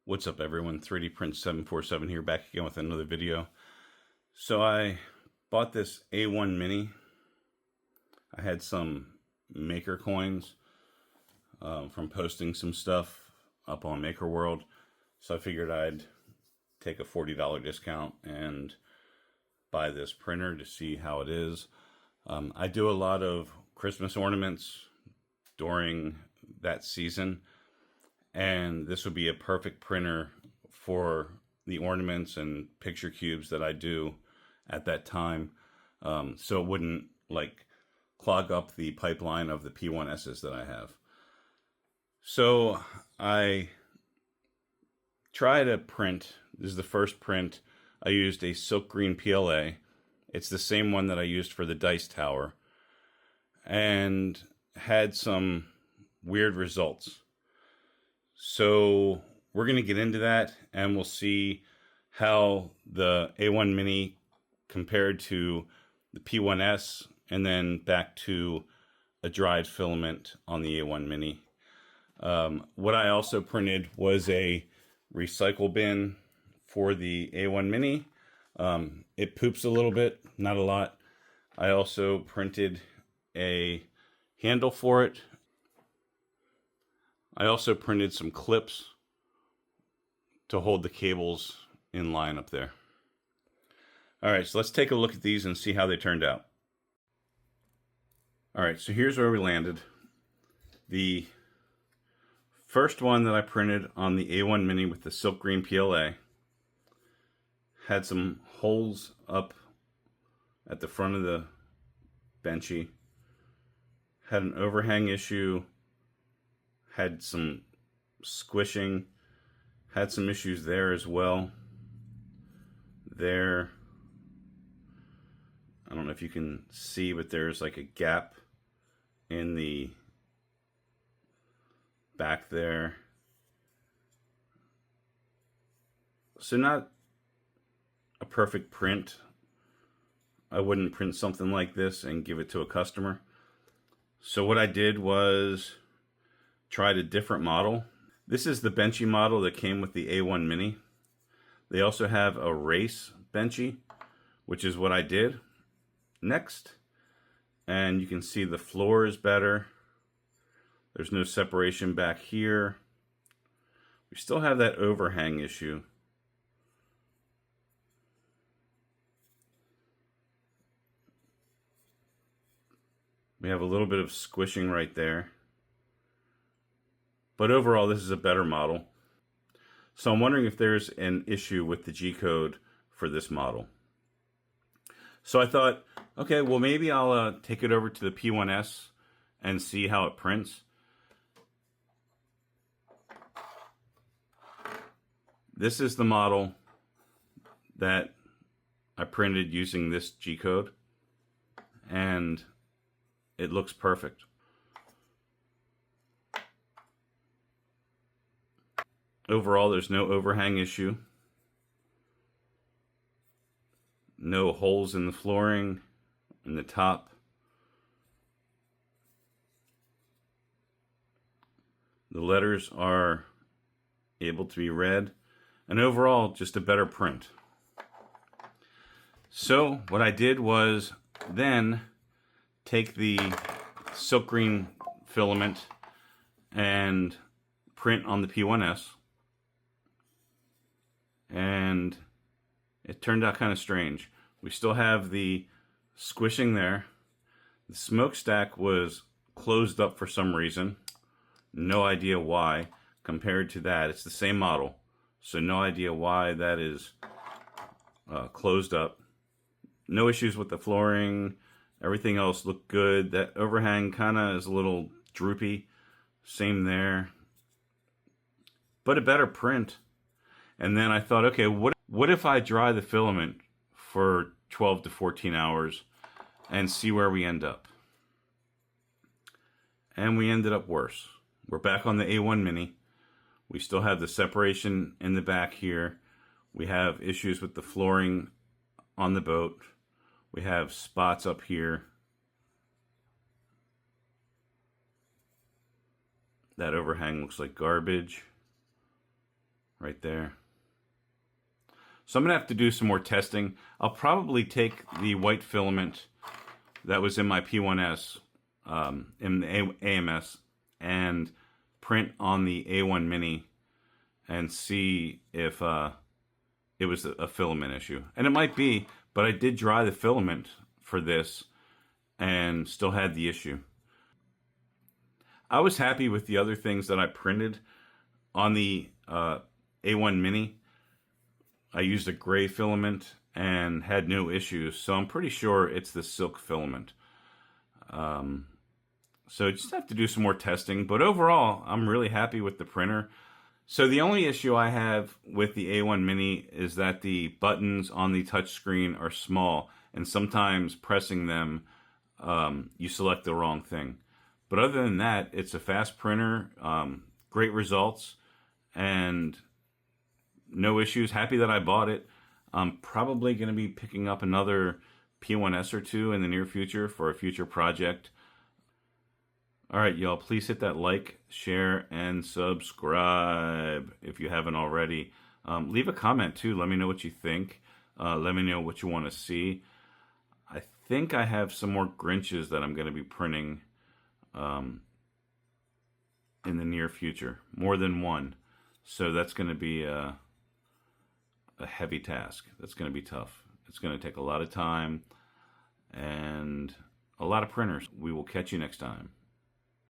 What's up everyone, 3D Print 747 here, back again with another video. So I bought this A1 Mini. I had some maker coins from posting some stuff up on Maker World. So I figured I'd take a $40 discount and buy this printer to see how it is. I do a lot of Christmas ornaments during that season, and this would be a perfect printer for the ornaments and picture cubes that I do at that time. So it wouldn't like clog up the pipeline of the P1Ss that I have. So I tried a print. This is the first print. I used a silk green PLA. It's the same one that I used for the dice tower, and had some weird results. So we're going to get into that, and we'll see how the A1 Mini compared to the P1S, and then back to a dried filament on the A1 Mini. What I also printed was a recycle bin for the A1 Mini. It poops a little bit, not a lot. I also printed a handle for it. I also printed some clips to hold the cables in line up there. All right, so let's take a look at these and see how they turned out. All right, so here's where we landed. The first one that I printed on the A1 Mini with the silk green PLA had some holes up at the front of the benchy, had an overhang issue, had some squishing, had some issues there as well. There, I don't know if you can see, but there's like a gap in the back there. So not a perfect print. I wouldn't print something like this and give it to a customer. So what I did was tried a different model. This is the benchy model that came with the A1 Mini. They also have a race benchy, which is what I did next. And you can see the floor is better. There's no separation back here. We still have that overhang issue. We have a little bit of squishing right there. But overall, this is a better model. So I'm wondering if there's an issue with the G-code for this model. So I thought, okay, well maybe I'll take it over to the P1S and see how it prints. This is the model that I printed using this G-code, and it looks perfect. Overall, there's no overhang issue, no holes in the flooring, in the top. The letters are able to be read, and overall, just a better print. So what I did was then take the silk green filament and print on the P1S. And it turned out kind of strange. We still have the squishing there. The smokestack was closed up for some reason. No idea why. Compared to that, it's the same model. So no idea why that is closed up. No issues with the flooring. Everything else looked good. That overhang kind of is a little droopy. Same there. But a better print. And then I thought, okay, what if I dry the filament for 12 to 14 hours and see where we end up? And we ended up worse. We're back on the A1 Mini. We still have the separation in the back here. We have issues with the flooring on the boat. We have spots up here. That overhang looks like garbage. right there. So I'm going to have to do some more testing. I'll probably take the white filament that was in my P1S, in the AMS, and print on the A1 Mini and see if it was a filament issue. And it might be, but I did dry the filament for this and still had the issue. I was happy with the other things that I printed on the A1 Mini. I used a gray filament and had no issues, so I'm pretty sure it's the silk filament. So I just have to do some more testing, but overall, I'm really happy with the printer. So the only issue I have with the A1 Mini is that the buttons on the touchscreen are small, and sometimes pressing them, you select the wrong thing. But other than that, it's a fast printer, great results, and no issues. Happy that I bought it. I'm probably going to be picking up another P1S or two in the near future for a future project. All right, y'all, please hit that like, share, and subscribe if you haven't already. Leave a comment, too. Let me know what you think. Let me know what you want to see. I think I have some more Grinches that I'm going to be printing in the near future. More than one. So that's going to be a heavy task. That's going to be tough. It's going to take a lot of time and a lot of printers. We will catch you next time.